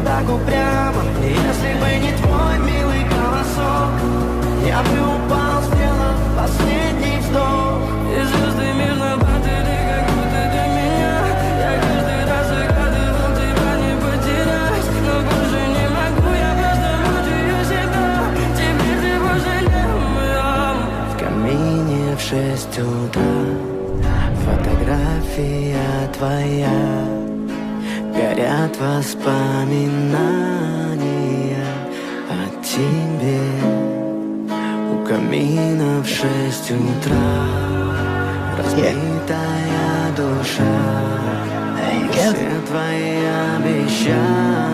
вот так упрямо. И если бы не твой милый голосок, я бы упал, сделав последний вздох. И звезды мирно падали, как будто до меня. Я каждый раз загадывал тебя не потерять, но больше не могу, я просто мучаю себя. Теперь ты пожалел моем. В камине в 6 утра фотография твоя, горят воспоминания о тебе. У камина в 6 утра разбитая душа, все твои обещания